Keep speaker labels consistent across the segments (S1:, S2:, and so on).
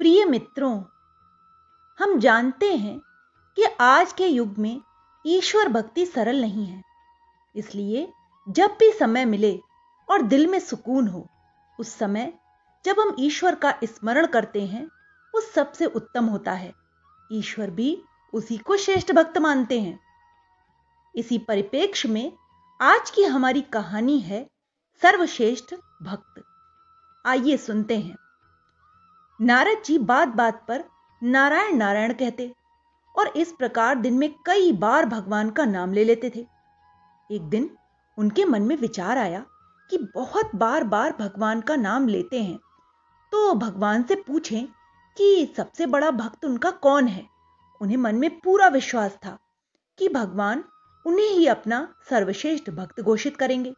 S1: प्रिय मित्रों, हम जानते हैं कि आज के युग में ईश्वर भक्ति सरल नहीं है। इसलिए जब भी समय मिले और दिल में सुकून हो, उस समय जब हम ईश्वर का स्मरण करते हैं, वो सबसे उत्तम होता है। ईश्वर भी उसी को श्रेष्ठ भक्त मानते हैं। इसी परिप्रेक्ष्य में आज की हमारी कहानी है सर्वश्रेष्ठ भक्त। आइए सुनते हैं। नारद जी बात बात पर नारायण नारायण कहते और इस प्रकार दिन में कई बार भगवान का नाम ले लेते थे। एक दिन उनके मन में विचार आया कि बहुत बार बार भगवान का नाम लेते हैं, तो भगवान से पूछें कि सबसे बड़ा भक्त उनका कौन है। उन्हें मन में पूरा विश्वास था कि भगवान उन्हें ही अपना सर्वश्रेष्ठ भक्त घोषित करेंगे।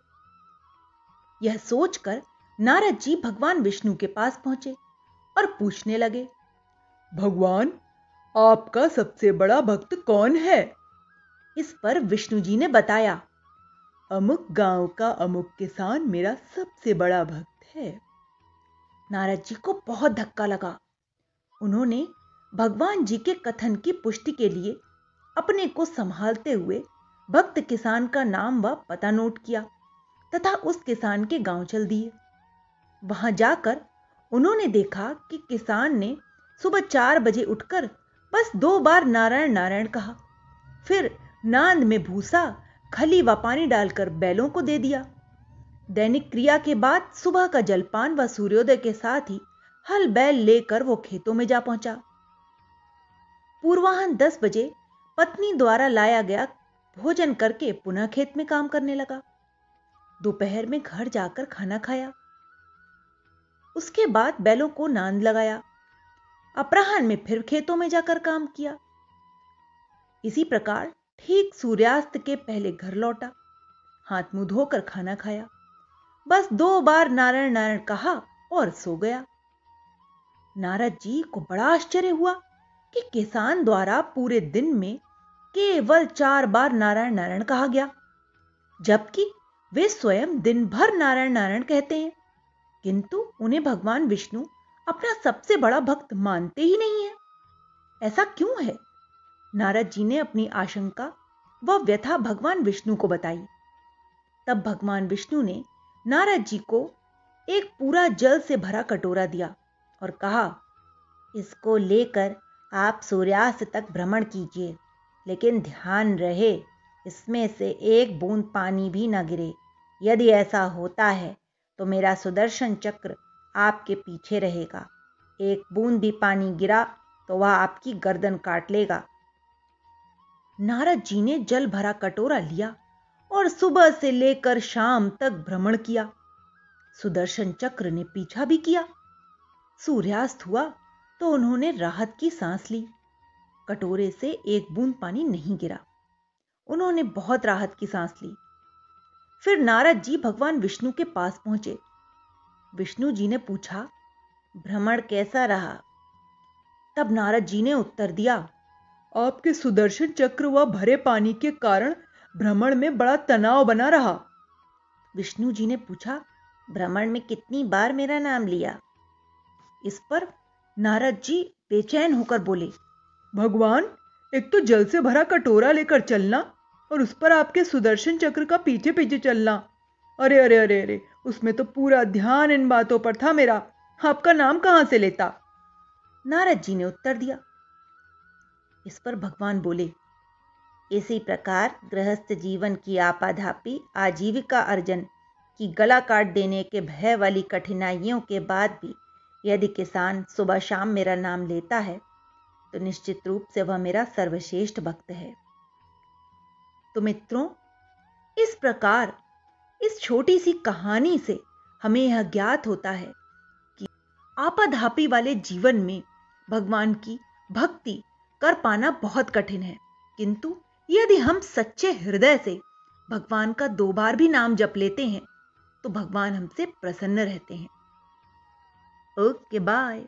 S1: यह सोचकर नारद जी भगवान विष्णु के पास पहुंचे और पूछने लगे,
S2: भगवान, आपका सबसे बड़ा भक्त कौन है?
S1: इस पर विष्णु जी ने बताया,
S2: अमुक गांव का अमुक किसान मेरा सबसे बड़ा भक्त है।
S1: नारद जी को बहुत धक्का लगा। उन्होंने भगवान जी के कथन की पुष्टि के लिए अपने को संभालते हुए भक्त किसान का नाम व पता नोट किया तथा उस किसान के गांव चल दिए। वहां जाकर उन्होंने देखा कि किसान ने सुबह 4 बजे उठकर बस 2 बार नारायण नारायण कहा, फिर नांद में भूसा, खली व पानी डालकर बैलों को दे दिया। दैनिक क्रिया के बाद सुबह का जलपान व सूर्योदय के साथ ही हल बैल लेकर वो खेतों में जा पहुंचा। पूर्वाह्न 10 बजे पत्नी द्वारा लाया गया भोजन करके पुनः खेत में काम करने लगा। दोपहर में घर जाकर खाना खाया। उसके बाद बैलों को नांद लगाया। अपराह्न में फिर खेतों में जाकर काम किया। इसी प्रकार ठीक सूर्यास्त के पहले घर लौटा, हाथ मुंह धोकर खाना खाया, बस 2 बार नारायण नारायण कहा और सो गया। नारद जी को बड़ा आश्चर्य हुआ कि किसान द्वारा पूरे दिन में केवल 4 बार नारायण नारायण कहा गया, जबकि वे स्वयं दिन भर नारायण नारायण कहते हैं, किंतु उन्हें भगवान विष्णु अपना सबसे बड़ा भक्त मानते ही नहीं है। ऐसा क्यों है? नारद जी ने अपनी आशंका व व्यथा भगवान विष्णु को बताई। तब भगवान विष्णु ने नारद जी को एक पूरा जल से भरा कटोरा दिया और कहा, इसको लेकर आप सूर्यास्त तक भ्रमण कीजिए, लेकिन ध्यान रहे इसमें से एक बूंद पानी भी न गिरे। यदि ऐसा होता है तो मेरा सुदर्शन चक्र आपके पीछे रहेगा। एक बूंद भी पानी गिरा तो वह आपकी गर्दन काट लेगा। नारद जी ने जल भरा कटोरा लिया और सुबह से लेकर शाम तक भ्रमण किया। सुदर्शन चक्र ने पीछा भी किया। सूर्यास्त हुआ तो उन्होंने राहत की सांस ली। कटोरे से एक बूंद पानी नहीं गिरा। उन्होंने बहुत राहत की सांस ली। फिर नारद जी भगवान विष्णु के पास पहुंचे। विष्णु जी ने पूछा, भ्रमण कैसा रहा? तब नारद जी ने उत्तर दिया,
S2: आपके सुदर्शन चक्र व भरे पानी के कारण भ्रमण में बड़ा तनाव बना रहा।
S1: विष्णु जी ने पूछा, भ्रमण में कितनी बार मेरा नाम लिया? इस पर नारद जी बेचैन होकर बोले,
S2: भगवान, एक तो जल से भरा कटोरा लेकर चलना और उस पर आपके सुदर्शन चक्र का पीछे पीछे चलना। अरे अरे अरे अरे, उसमें तो पूरा ध्यान इन बातों पर था मेरा। आपका नाम कहां से लेता?
S1: नारद जी ने उत्तर दिया। इस पर भगवान बोले, इसी प्रकार गृहस्थ जीवन की आपाधापी आजीविका अर्जन की गला काट देने के भय वाली कठिनाइयों के बाद भी यदि किसान सुबह शाम मेरा नाम लेता है तो निश्चित रूप से वह मेरा सर्वश्रेष्ठ भक्त है। तो मित्रों, इस प्रकार इस छोटी सी कहानी से हमें यह ज्ञात होता है कि आपाधापी वाले जीवन में भगवान की भक्ति कर पाना बहुत कठिन है, किंतु यदि हम सच्चे हृदय से भगवान का 2 बार भी नाम जप लेते हैं तो भगवान हमसे प्रसन्न रहते हैं। Okay, bye.